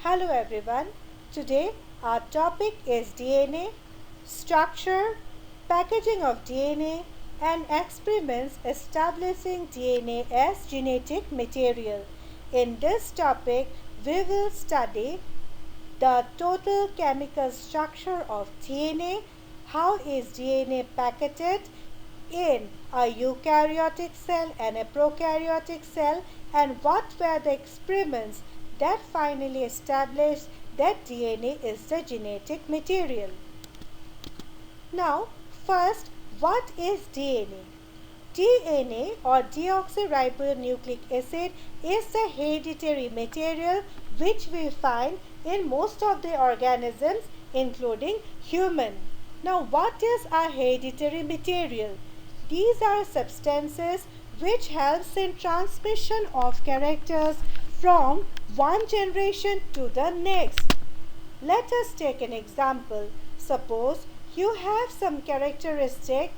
Hello everyone. Today our topic is DNA, structure, packaging of DNA and experiments establishing DNA as genetic material. In this topic we will study the total chemical structure of DNA, how is DNA packaged in a eukaryotic cell and a prokaryotic cell, and what were the experiments that finally established that DNA is the genetic material. Now, first, what is DNA? DNA or deoxyribonucleic acid is the hereditary material which we find in most of the organisms including human. Now what is a hereditary material? These are substances which helps in transmission of characters from one generation to the next. Let us take an example. Suppose you have some characteristic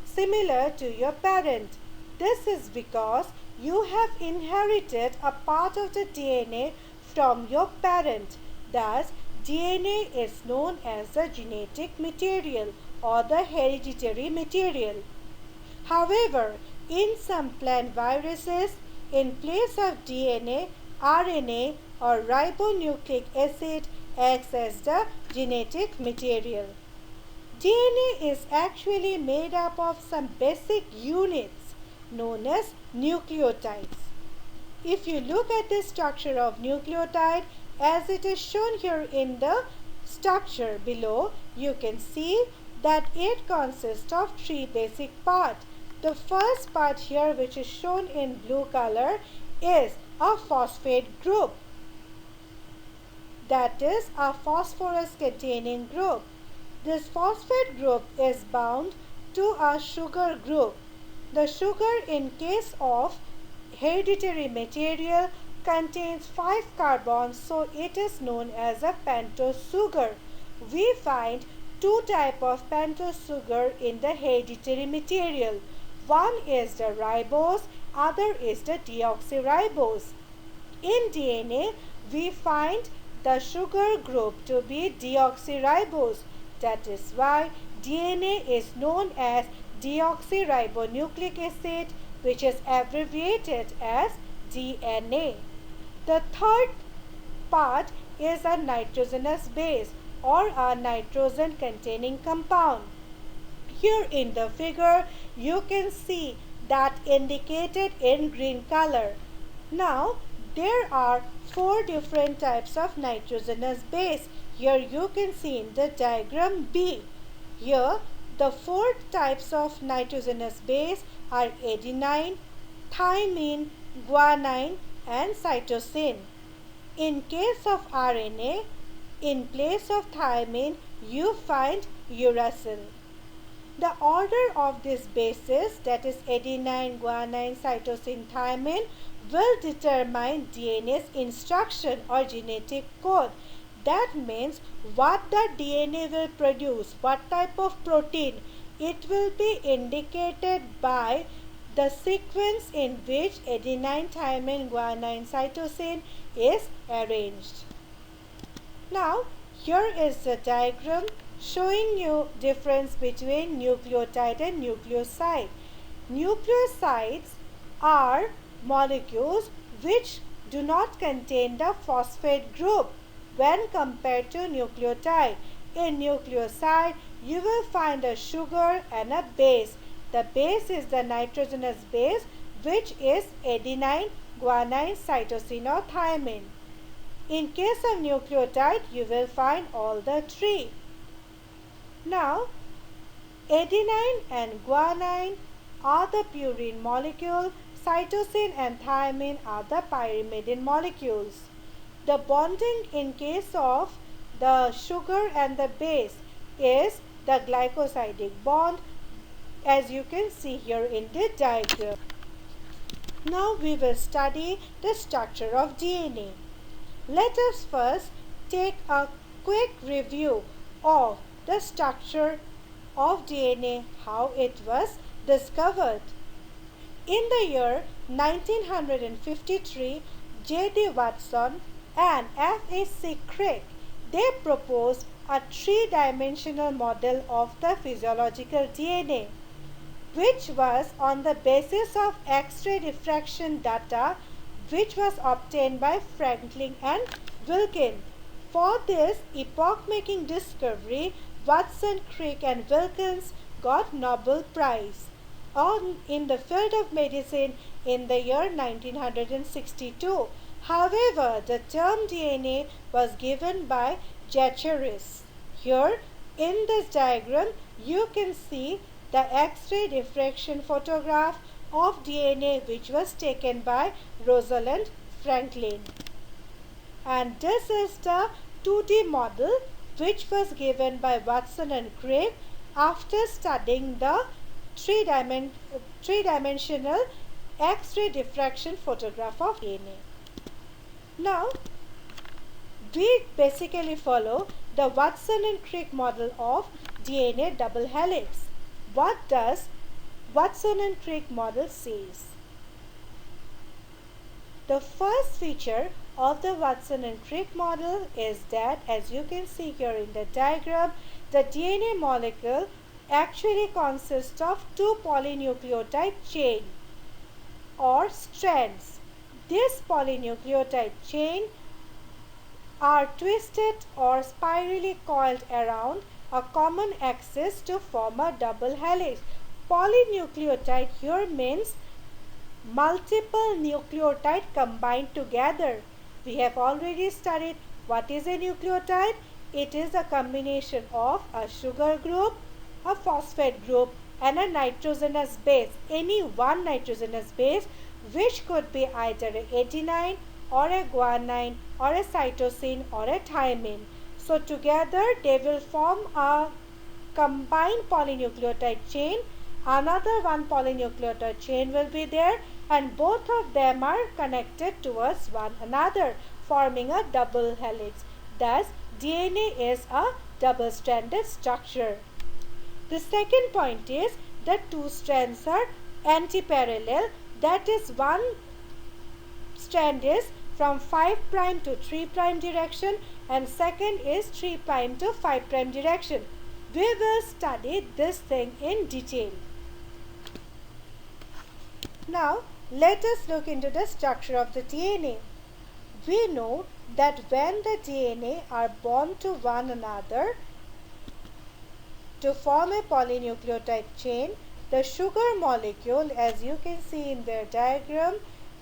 similar to your parent. This is because you have inherited a part of the DNA from your parent. Thus, DNA is known as the genetic material or the hereditary material. However, in some plant viruses, in place of DNA, RNA or ribonucleic acid acts as the genetic material. DNA is actually made up of some basic units known as nucleotides. If you look at the structure of nucleotide as it is shown here in the structure below, you can see that it consists of three basic parts. The first part here, which is shown in blue color, is a phosphate group. That is a phosphorus containing group. This phosphate group is bound to a sugar group. The sugar in case of hereditary material contains 5 carbons, so it is known as a pentose sugar. We find two types of pentose sugar in the hereditary material. One is the ribose, other is the deoxyribose. In DNA, we find the sugar group to be deoxyribose. That is why DNA is known as deoxyribonucleic acid, which is abbreviated as DNA. The third part is a nitrogenous base or a nitrogen containing compound. Here in the figure you can see that indicated in green color. Now there are 4 different types of nitrogenous base. Here you can see in the diagram B. Here the 4 types of nitrogenous base are adenine, thymine, guanine and cytosine. In case of RNA, in place of thymine, you find uracil. The order of these bases, that is adenine, guanine, cytosine, thymine, will determine DNA's instruction or genetic code. That means what the DNA will produce, what type of protein, it will be indicated by the sequence in which adenine, thymine, guanine, cytosine is arranged. Now, here is the diagram showing you difference between nucleotide and nucleoside. Nucleosides are molecules which do not contain the phosphate group when compared to nucleotide. In nucleoside, you will find a sugar and a base. The base is the nitrogenous base, which is adenine, guanine, cytosine or thymine. In case of nucleotide, you will find all the three. Now, adenine and guanine are the purine molecule, cytosine and thymine are the pyrimidine molecules. The bonding in case of the sugar and the base is the glycosidic bond, as you can see here in the diagram. Now we will study the structure of DNA. Let us first take a quick review of the structure of DNA, how it was discovered. In the year 1953, J.D. Watson and F.A.C. Crick, they proposed a three-dimensional model of the physiological DNA, which was on the basis of X-ray diffraction data which was obtained by Franklin and Wilkin. For this epoch-making discovery, Watson, Crick and Wilkins got Nobel Prize in the field of medicine in the year 1962. However, the term DNA was given by Jacharis. Here in this diagram, you can see the X-ray diffraction photograph of DNA which was taken by Rosalind Franklin. And this is the 2D model which was given by Watson and Crick after studying the three-dimensional X-ray diffraction photograph of DNA. Now, we basically follow the Watson and Crick model of DNA double helix. What does Watson and Crick model says? The first feature of the Watson and Crick model is that, as you can see here in the diagram, the DNA molecule actually consists of two polynucleotide chain or strands. This polynucleotide chain are twisted or spirally coiled around a common axis to form a double helix. Polynucleotide here means multiple nucleotide combined together. We have already studied what is a nucleotide. It is a combination of a sugar group, a phosphate group and a nitrogenous base. Any one nitrogenous base which could be either a adenine or a guanine or a cytosine or a thymine. So together they will form a combined polynucleotide chain. Another one polynucleotide chain will be there and both of them are connected towards one another, forming a double helix. Thus, DNA is a double-stranded structure. The second point is that two strands are antiparallel. That is, one strand is from 5' to 3' direction and second is 3' to 5' direction. We will study this thing in detail. Now, let us look into the structure of the DNA. We know that when the DNA are bound to one another to form a polynucleotide chain, the sugar molecule, as you can see in their diagram,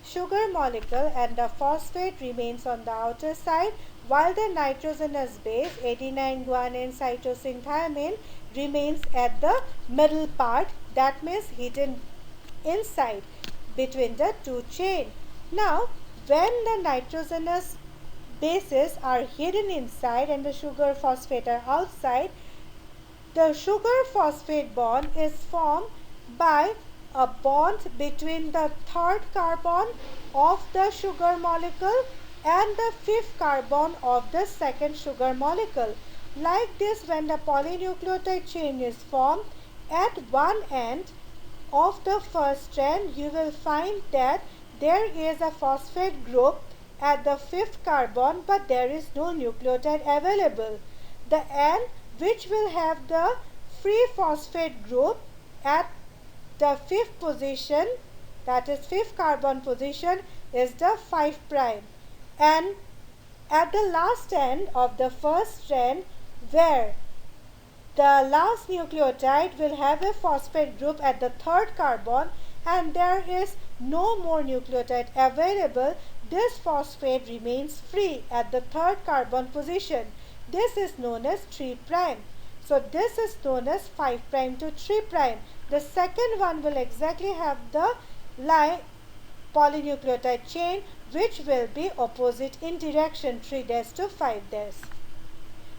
sugar molecule and the phosphate remains on the outer side while the nitrogenous base, adenine, guanine, cytosine, thymine remains at the middle part, that means hidden inside between the two chains. Now, when the nitrogenous bases are hidden inside and the sugar phosphate are outside, the sugar phosphate bond is formed by a bond between the third carbon of the sugar molecule and the fifth carbon of the second sugar molecule. Like this, when the polynucleotide chain is formed, at one end of the first strand, you will find that there is a phosphate group at the fifth carbon, but there is no nucleotide available. The end which will have the free phosphate group at the fifth position, that is fifth carbon position, is the 5'. And at the last end of the first strand, where the last nucleotide will have a phosphate group at the third carbon and there is no more nucleotide available, this phosphate remains free at the third carbon position. This is known as 3'. So this is known as 5' to 3'. The second one will exactly have the polynucleotide chain which will be opposite in direction 3' to 5'.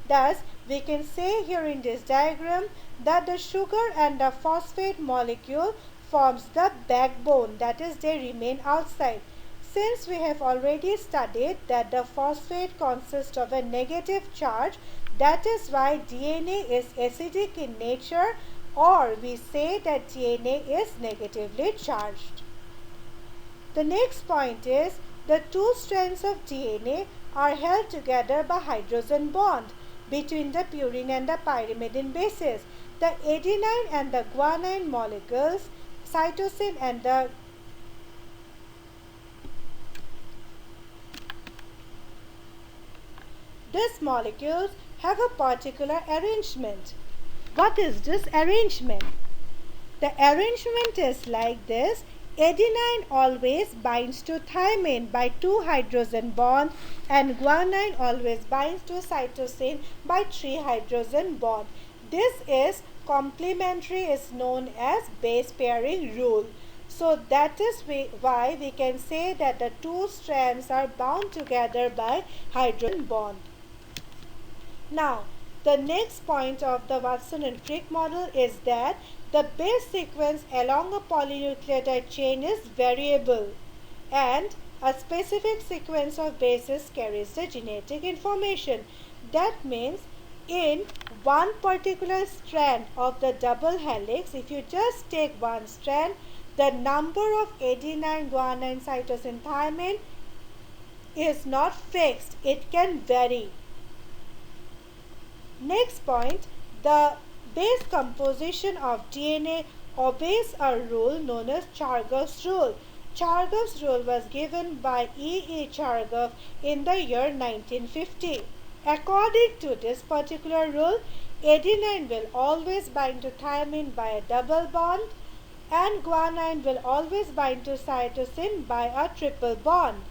Thus, we can say here in this diagram that the sugar and the phosphate molecule forms the backbone, that is, they remain outside. Since we have already studied that the phosphate consists of a negative charge, that is why DNA is acidic in nature, or we say that DNA is negatively charged. The next point is the two strands of DNA are held together by hydrogen bond between the purine and the pyrimidine bases. The adenine and the guanine molecules, cytosine and the these molecules have a particular arrangement. What is this arrangement? The arrangement is like this. Adenine always binds to thymine by 2 hydrogen bonds and guanine always binds to cytosine by 3 hydrogen bond. This is complementary, is known as base pairing rule. So that is why we can say that the two strands are bound together by hydrogen bond. Now, the next point of the Watson and Crick model is that the base sequence along a polynucleotide chain is variable and a specific sequence of bases carries the genetic information. That means in one particular strand of the double helix, if you just take one strand, the number of adenine, guanine, cytosine, thymine is not fixed. It can vary. Next point, the base composition of DNA obeys a rule known as Chargaff's rule. Chargaff's rule was given by E. Chargaff in the year 1950. According to this particular rule, adenine will always bind to thymine by a double bond and guanine will always bind to cytosine by a triple bond.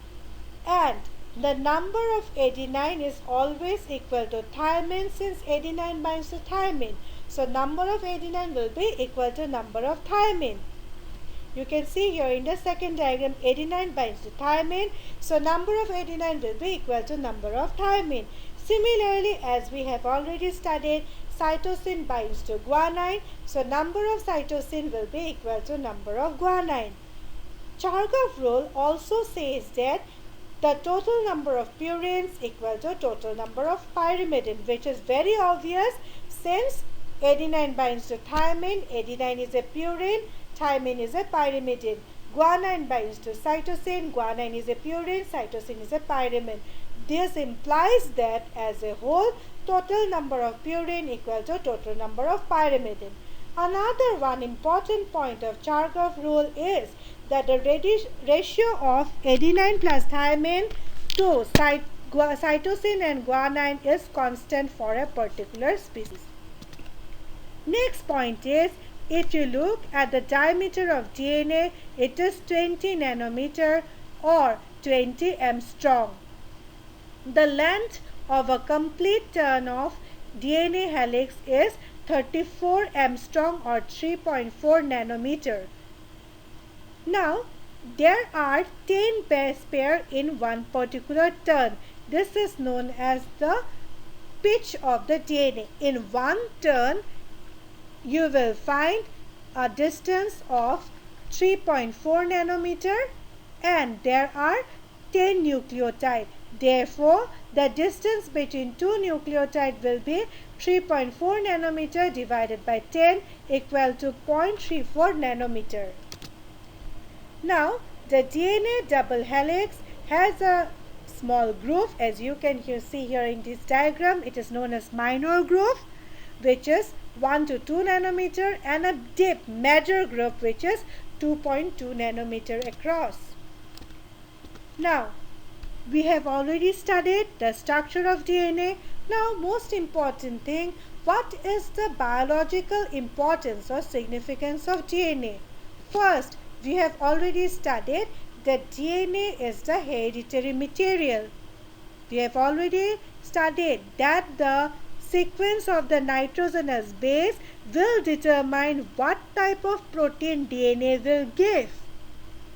And the number of adenine is always equal to thymine since adenine binds to thymine. So number of adenine will be equal to number of thymine. You can see here in the second diagram, adenine binds to thymine. So number of adenine will be equal to number of thymine. Similarly, as we have already studied, cytosine binds to guanine. So number of cytosine will be equal to number of guanine. Chargaff rule also says that the total number of purines equal to total number of pyrimidine, which is very obvious since adenine binds to thymine, adenine is a purine, thymine is a pyrimidine. Guanine binds to cytosine, guanine is a purine, cytosine is a pyrimidine. This implies that as a whole, total number of purine equal to total number of pyrimidine. Another one important point of Chargaff rule is that the ratio of adenine plus thymine to cytosine and guanine is constant for a particular species. Next point is, if you look at the diameter of DNA, it is 20 nanometer or 20 angstrom. The length of a complete turn of DNA helix is 34 angstrom or 3.4 nanometer. Now, there are 10 base pair in one particular turn. This is known as the pitch of the DNA. In one turn, you will find a distance of 3.4 nanometer and there are 10 nucleotides. Therefore, the distance between two nucleotides will be 3.4 nanometer divided by 10 equal to 0.34 nanometer. Now, the DNA double helix has a small groove, as you can see here in this diagram. It is known as minor groove, which is 1 to 2 nanometer, and a deep major groove, which is 2.2 nanometer across. Now, we have already studied the structure of DNA. Now, most important thing, what is the biological importance or significance of DNA? First, we have already studied that DNA is the hereditary material. We have already studied that the sequence of the nitrogenous base will determine what type of protein DNA will give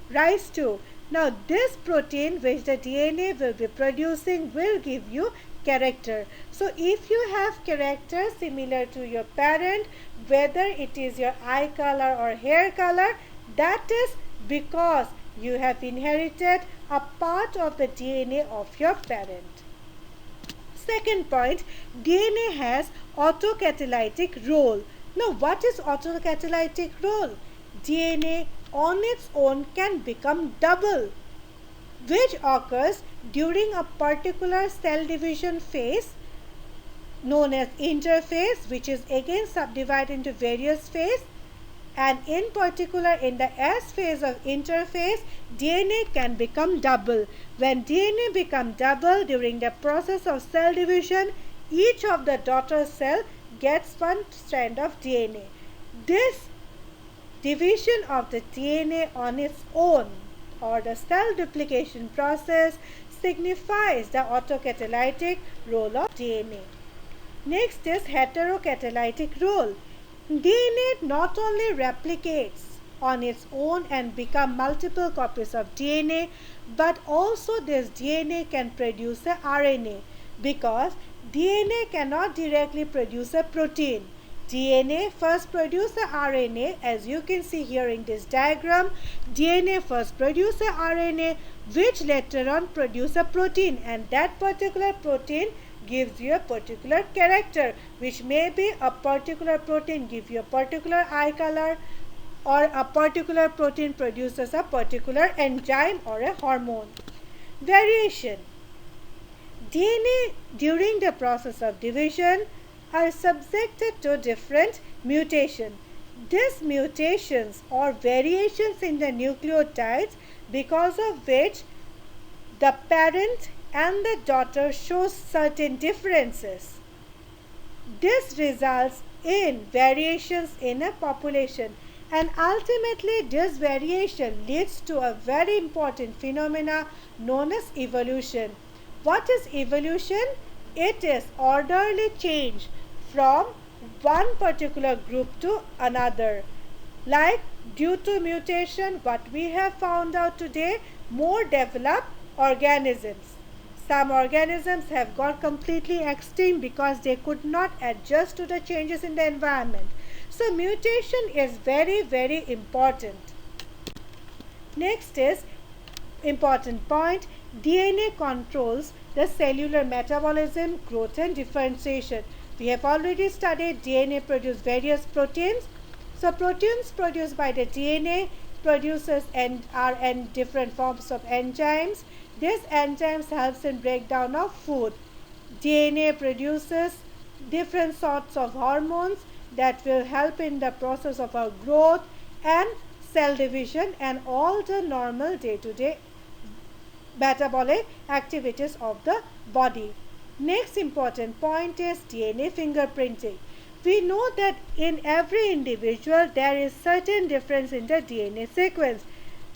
rise to. Now, this protein which the DNA will be producing will give you character. So, if you have character similar to your parent, whether it is your eye color or hair color, that is because you have inherited a part of the DNA of your parent. Second point, DNA has autocatalytic role. Now, what is autocatalytic role? DNA on its own can become double, which occurs during a particular cell division phase known as interphase, which is again subdivided into various phases, and in particular in the S phase of interphase, DNA can become double. When DNA becomes double during the process of cell division, each of the daughter cell gets one strand of DNA. This division of the DNA on its own, or the cell duplication process, signifies the autocatalytic role of DNA. Next is heterocatalytic role. DNA not only replicates on its own and become multiple copies of DNA, but also this DNA can produce a RNA, because DNA cannot directly produce a protein. DNA first produces a RNA, as you can see here in this diagram. DNA first produces a RNA, which later on produce a protein, and that particular protein gives you a particular character, which may be a particular protein gives you a particular eye color, or a particular protein produces a particular enzyme or a hormone. Variation. DNA during the process of division are subjected to different mutation. These mutations or variations in the nucleotides, because of which the parent and the daughter shows certain differences. This results in variations in a population, and ultimately this variation leads to a very important phenomena known as evolution. What is evolution? It is orderly change from one particular group to another. Like due to mutation, what we have found out today, more developed organisms. Some organisms have got completely extinct because they could not adjust to the changes in the environment. So mutation is very, very important. Next is important point, DNA controls the cellular metabolism, growth and differentiation. We have already studied DNA produce various proteins. So proteins produced by the DNA produces and are in different forms of enzymes. These enzymes helps in breakdown of food. DNA produces different sorts of hormones that will help in the process of our growth and cell division and all the normal day-to-day metabolic activities of the body. Next important point is DNA fingerprinting. We know that in every individual there is certain difference in the DNA sequence.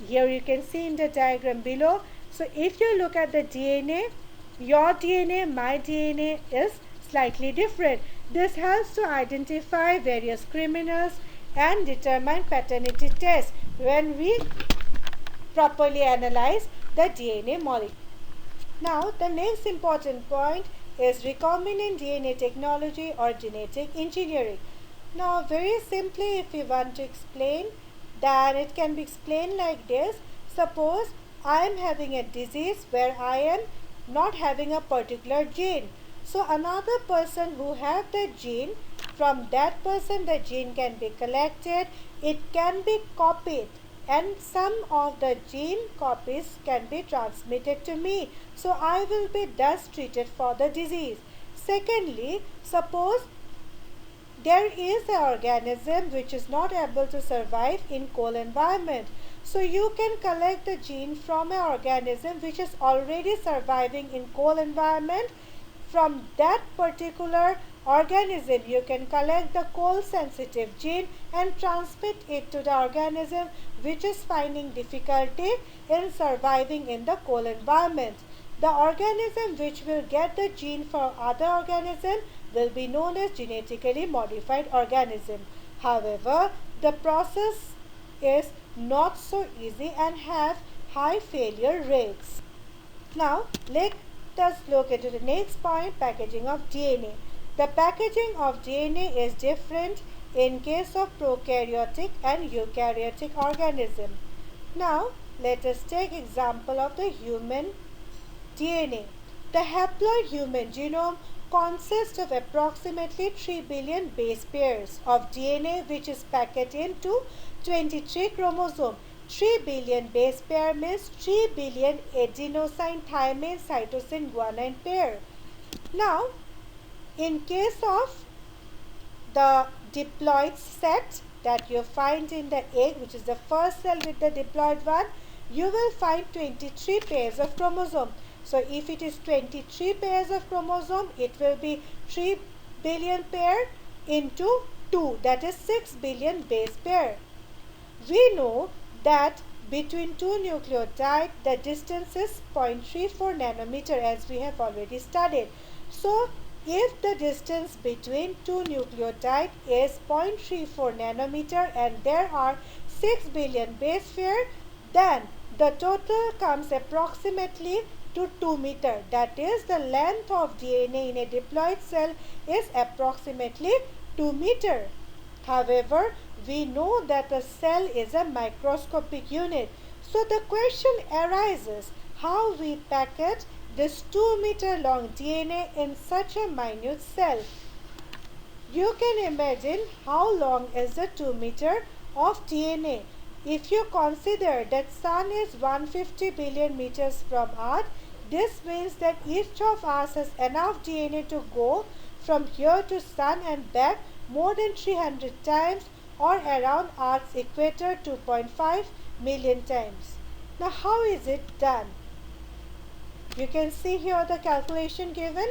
Here you can see in the diagram below. So if you look at the DNA, your DNA, my DNA is slightly different. This helps to identify various criminals and determine paternity tests when we properly analyze the DNA molecule. Now the next important point is recombinant DNA technology or genetic engineering. Now very simply, if we want to explain, then it can be explained like this. Suppose I am having a disease where I am not having a particular gene. So another person who have the gene, from that person the gene can be collected, it can be copied, and some of the gene copies can be transmitted to me. So I will be thus treated for the disease. Secondly, suppose there is an organism which is not able to survive in cold environment. So you can collect the gene from an organism which is already surviving in cold environment. From that particular organism you can collect the cold sensitive gene and transmit it to the organism which is finding difficulty in surviving in the cold environment. The organism which will get the gene for other organism will be known as genetically modified organism. However, the process is not so easy and have high failure rates. Now, let us look into the next point, packaging of DNA. The packaging of DNA is different in case of prokaryotic and eukaryotic organism. Now, let us take example of the human DNA. The haploid human genome consists of approximately 3 billion base pairs of DNA which is packed into 23 chromosomes. 3 billion base pair means 3 billion adenosine, thymine, cytosine, guanine pair. Now, in case of the diploid set that you find in the egg, which is the first cell with the diploid one, you will find 23 pairs of chromosome. So if it is 23 pairs of chromosome, it will be 3 billion pair into 2, that is 6 billion base pair. We know that between two nucleotides, the distance is 0.34 nanometer, as we have already studied. So, if the distance between two nucleotides is 0.34 nanometer and there are 6 billion base pair, then the total comes approximately to 2 meter. That is, the length of DNA in a diploid cell is approximately 2 meter. However, we know that a cell is a microscopic unit. So the question arises how we package this 2 meter long DNA in such a minute cell. You can imagine how long is the 2 meter of DNA. If you consider that Sun is 150 billion meters from Earth, this means that each of us has enough DNA to go from here to Sun and back more than 300 times, or around Earth's equator 2.5 million times. Now, how is it done? You can see here the calculation given.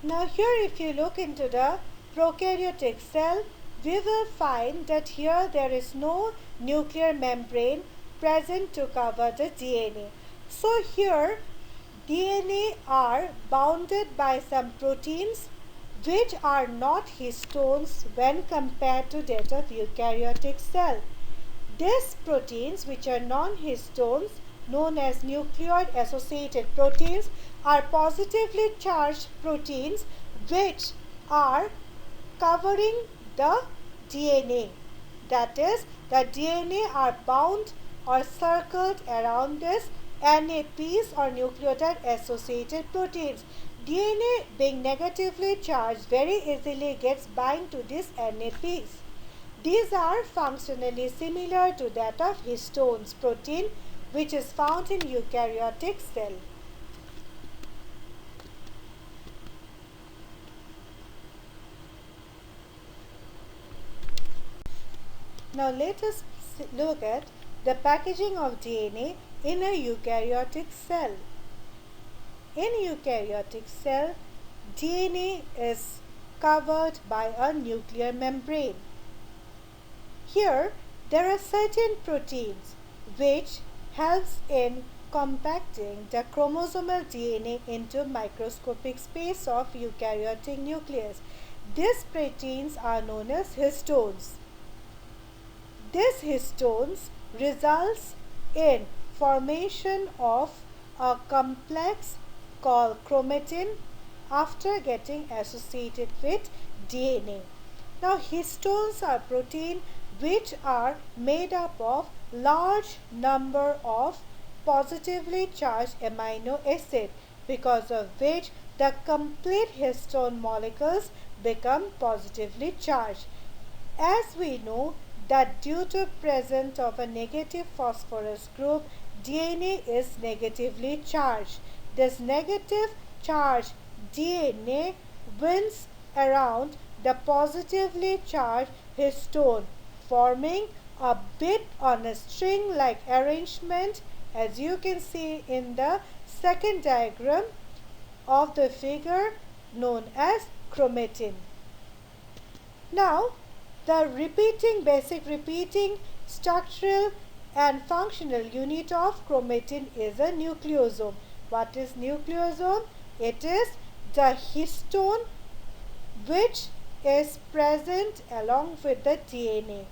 Now here, if you look into the prokaryotic cell, we will find that here there is no nuclear membrane present to cover the DNA. So here DNA are bounded by some proteins which are not histones when compared to that of eukaryotic cell. These proteins, which are non-histones, known as nucleoid associated proteins, are positively charged proteins which are covering the DNA. That is, the DNA are bound or circled around this NAPs or nucleotide associated proteins. DNA, being negatively charged, very easily gets bind to these NAPs. These are functionally similar to that of histones protein, which is found in eukaryotic cell. Now let us look at the packaging of DNA in a eukaryotic cell. In eukaryotic cell, DNA is covered by a nuclear membrane. Here, there are certain proteins which helps in compacting the chromosomal DNA into microscopic space of eukaryotic nucleus. These proteins are known as histones. These histones results in formation of a complex called chromatin after getting associated with DNA. Now, histones are proteins which are made up of large number of positively charged amino acids, because of which the complete histone molecules become positively charged. As we know that due to presence of a negative phosphorus group, DNA is negatively charged. This negative charged DNA wins around the positively charged histone, forming a bit on a string like arrangement, as you can see in the second diagram of the figure, known as chromatin. Now, the basic repeating structural and functional unit of chromatin is a nucleosome. What is nucleosome? It is the histone which is present along with the DNA.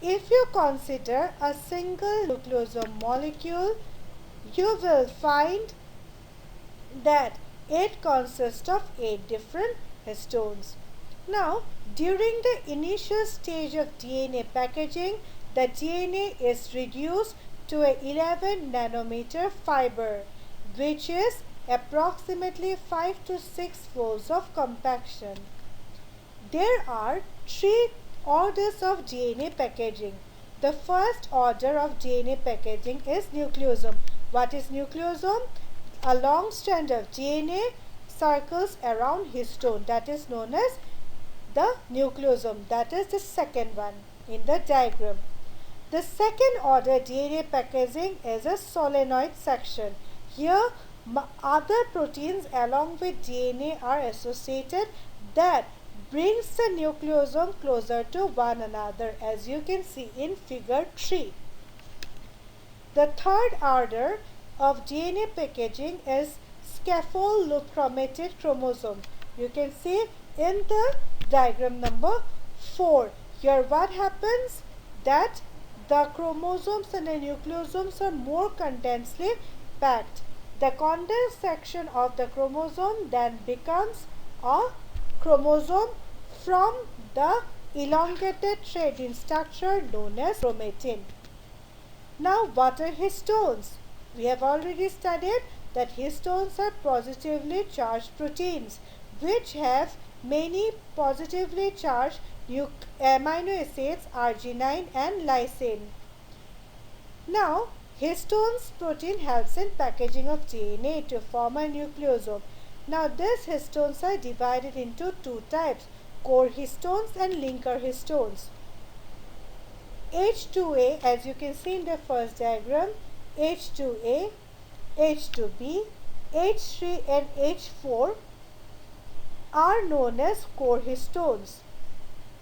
If you consider a single nucleosome molecule, you will find that it consists of 8 different histones. Now, during the initial stage of DNA packaging, the DNA is reduced to a 11 nanometer fiber, which is approximately 5 to 6 folds of compaction. There are 3 orders of DNA packaging. The first order of DNA packaging is nucleosome. What is nucleosome? A long strand of DNA circles around histone. That is known as the nucleosome. That is the second one in the diagram. The second order DNA packaging is a solenoid section. Here other proteins along with DNA are associated that brings the nucleosome closer to one another, as you can see in figure 3. The third order of DNA packaging is scaffold loop chromatin chromosome. You can see in the diagram number 4. Here what happens? That the chromosomes and the nucleosomes are more condensely packed. The condensed section of the chromosome then becomes a chromosome from the elongated thread in structure known as chromatin. Now, what are histones? We have already studied that histones are positively charged proteins which have many positively charged amino acids arginine and lysine. Now, histones protein helps in packaging of DNA to form a nucleosome. Now, these histones are divided into two types, core histones and linker histones. H2A, as you can see in the first diagram, H2A, H2B, H3 and H4 are known as core histones.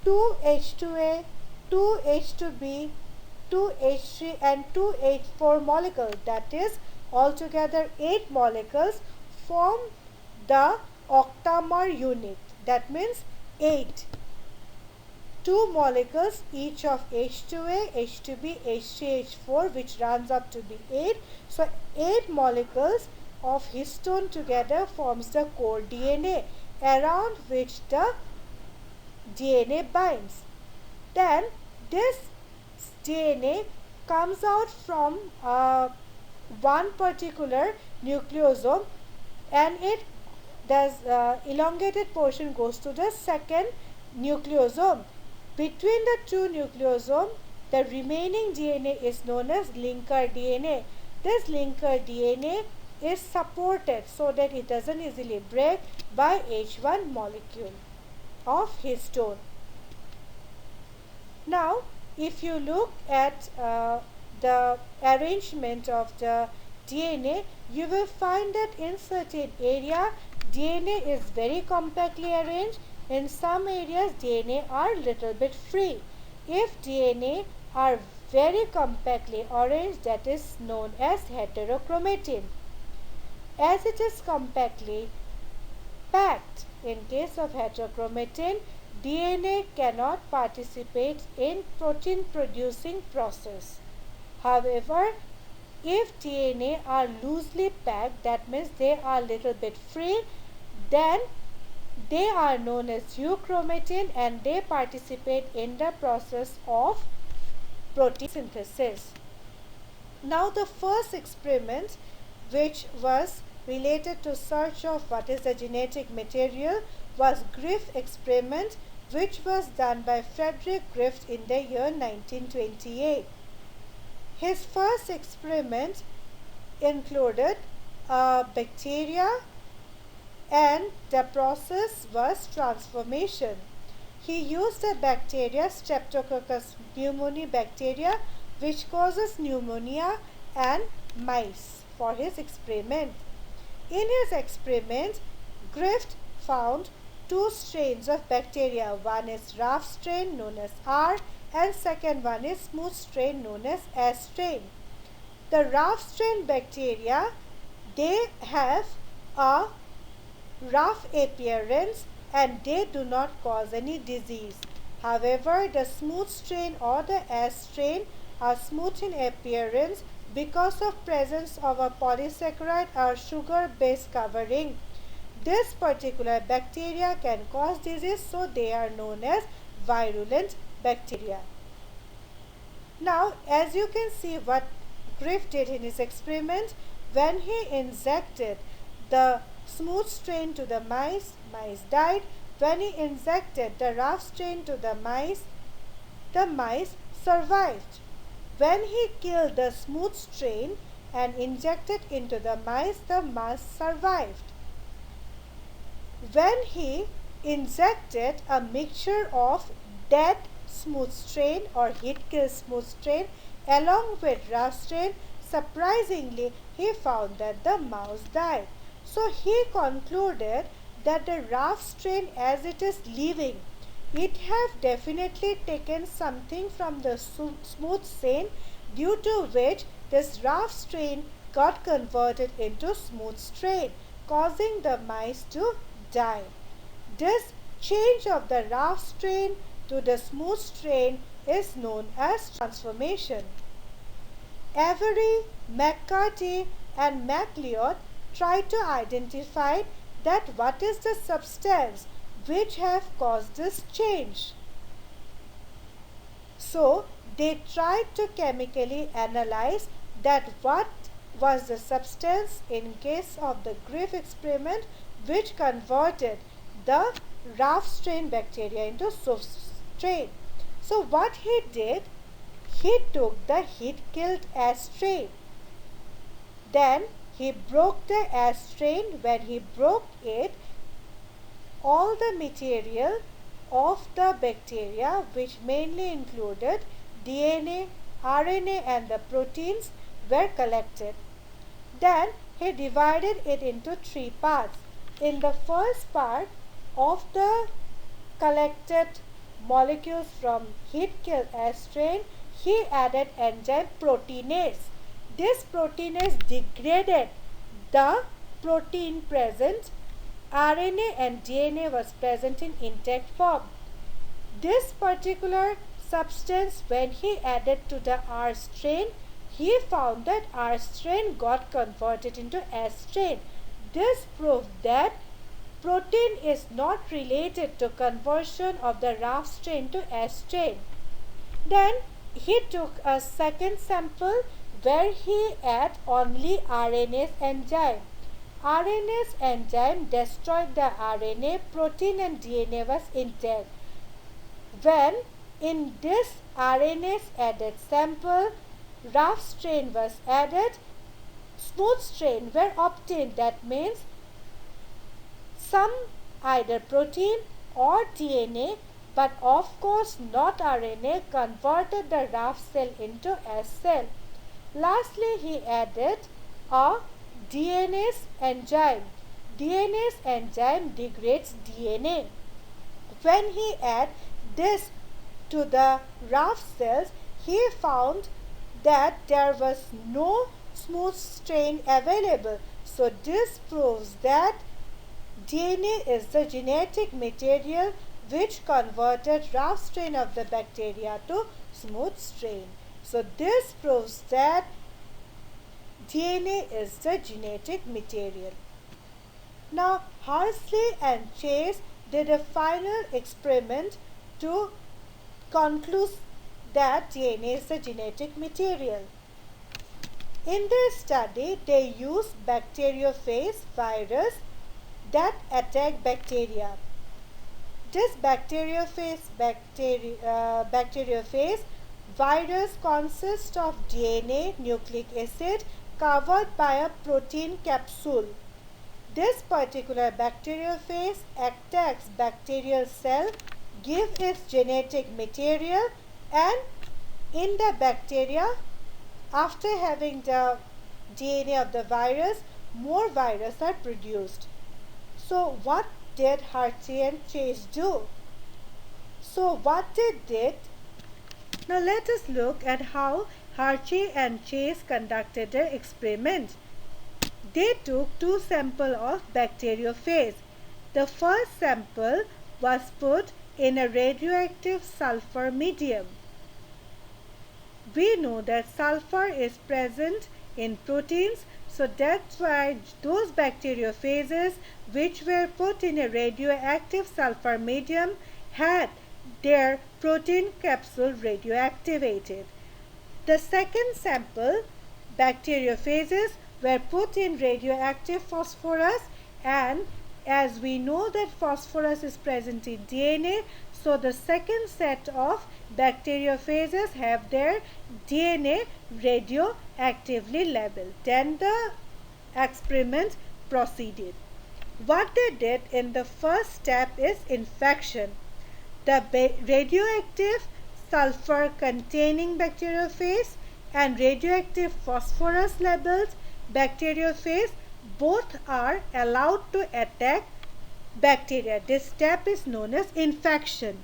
2H2A, 2H2B, 2H3 and 2H4 molecules, that is altogether 8 molecules, form the octamer unit. That means 8. 2 molecules each of H2A, H2B, H3, H4 which runs up to be 8. So 8 molecules of histone together forms the core DNA around which the DNA binds. Then this DNA comes out from one particular nucleosome and the elongated portion goes to the second nucleosome. Between the two nucleosomes, the remaining DNA is known as linker DNA. This linker DNA is supported so that it doesn't easily break by H1 molecule of histone. Now, if you look at the arrangement of the DNA, you will find that in certain area DNA is very compactly arranged. In some areas DNA are little bit free. If DNA are very compactly arranged, that is known as heterochromatin. As it is compactly packed, in case of heterochromatin, DNA cannot participate in protein producing process. However, if DNA are loosely packed, that means they are little bit free, then they are known as euchromatin and they participate in the process of protein synthesis. Now, the first experiment which was related to search of what is the genetic material was Griff experiment, which was done by Frederick Griff in the year 1928. His first experiment included bacteria and the process was transformation. He used the bacteria Streptococcus pneumoniae bacteria which causes pneumonia and mice for his experiment. In his experiment, Griff found two strains of bacteria. One is rough strain known as R and second one is smooth strain known as S strain. The rough strain bacteria, they have a rough appearance and they do not cause any disease. However, the smooth strain or the S strain are smooth in appearance because of presence of a polysaccharide or sugar base covering. This particular bacteria can cause disease, so they are known as virulent bacteria. Now, as you can see what Griff did in his experiment, when he injected the smooth strain to the mice, mice died. When he injected the rough strain to the mice survived. When he killed the smooth strain and injected into the mice survived. When he injected a mixture of dead smooth strain or hit-kill smooth strain along with rough strain, surprisingly he found that the mouse died. So he concluded that the rough strain, as it is living, it have definitely taken something from the smooth strain, due to which this rough strain got converted into smooth strain, causing the mice to die. This change of the rough strain to the smooth strain is known as transformation. Avery, McCarthy and MacLeod tried to identify that what is the substance which have caused this change. So they tried to chemically analyze that what was the substance in case of the Griff experiment which converted the rough strain bacteria into soft strain. So what he did, he took the heat-killed S strain. Then he broke the S strain. When he broke it, all the material of the bacteria, which mainly included DNA, RNA and the proteins, were collected. Then he divided it into three parts. In the first part of the collected molecules from heat-kill S strain, he added enzyme proteinase. This proteinase degraded the protein present. RNA and DNA was present in intact form. This particular substance, when he added to the R strain, he found that R strain got converted into S strain. This proved that protein is not related to conversion of the rough strain to S strain. Then he took a second sample where he added only RNase enzyme. RNase enzyme destroyed the RNA, protein and DNA was intact. When in this RNase added sample, rough strain was added, smooth strain were obtained. That means some either protein or DNA, but of course not RNA, converted the rough cell into S cell. Lastly, he added a DNase enzyme. DNase enzyme degrades DNA. When he added this to the rough cells, he found that there was no smooth strain available. So this proves that DNA is the genetic material which converted rough strain of the bacteria to smooth strain. So this proves that DNA is the genetic material. Now Hartley and Chase did a final experiment to conclude that DNA is the genetic material. In their study, they used bacteriophage virus that attack bacteria. This bacteriophage virus consists of DNA nucleic acid covered by a protein capsule. This particular bacteriophage attacks bacterial cell, gives its genetic material, and in the bacteria, after having the DNA of the virus, more virus are produced. So what did Hartley and Chase do? So what they did, now let us look at how Hartley and Chase conducted their experiment. They took two samples of bacteriophage. The first sample was put in a radioactive sulfur medium. We know that sulfur is present in proteins, so that's why those bacteriophages which were put in a radioactive sulfur medium had their protein capsule radioactivated. The second sample, bacteriophages, were put in radioactive phosphorus, and as we know that phosphorus is present in DNA, So the second set of bacteriophages have their DNA radioactively labeled. Then the experiment proceeded. What they did in the first step is infection. The radioactive sulfur containing bacteriophage and radioactive phosphorus labeled bacteriophage both are allowed to attack bacteria. This step is known as infection.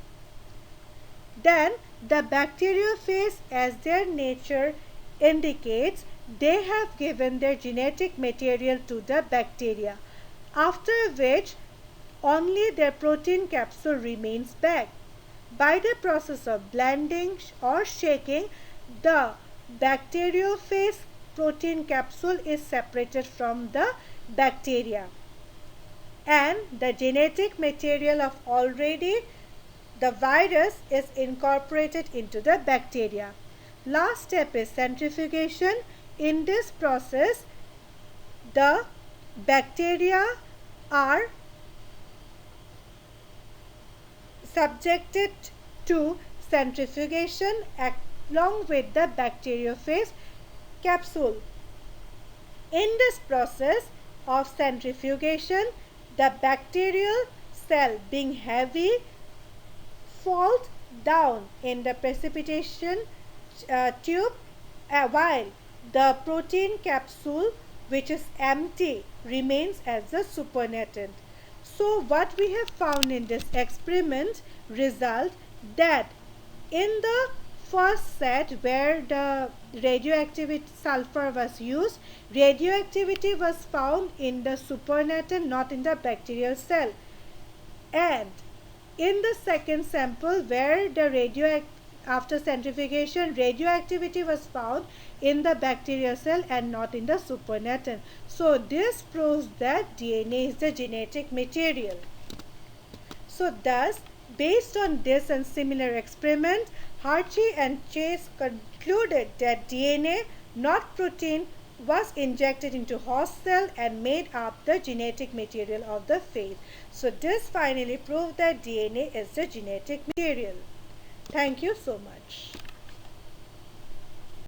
Then the bacteriophage, as their nature indicates, they have given their genetic material to the bacteria, after which only their protein capsule remains back. By the process of blending or shaking, the bacteriophage protein capsule is separated from the bacteria, and the genetic material of already the virus is incorporated into the bacteria. Last step is centrifugation. In this process, the bacteria are subjected to centrifugation along with the bacteriophage capsule. In this process of centrifugation, the bacterial cell, being heavy, falls down in the precipitation tube, while the protein capsule, which is empty, remains as the supernatant. So what we have found in this experiment result that in the first set where the radioactivity sulfur was used, radioactivity was found in the supernatant, not in the bacterial cell. And in the second sample where the after centrifugation, radioactivity was found in the bacterial cell and not in the supernatant. So this proves that DNA is the genetic material. So thus, based on this and similar experiment, Harchi and Chase concluded that DNA, not protein, was injected into host cell and made up the genetic material of the phage. So this finally proved that DNA is the genetic material. Thank you so much.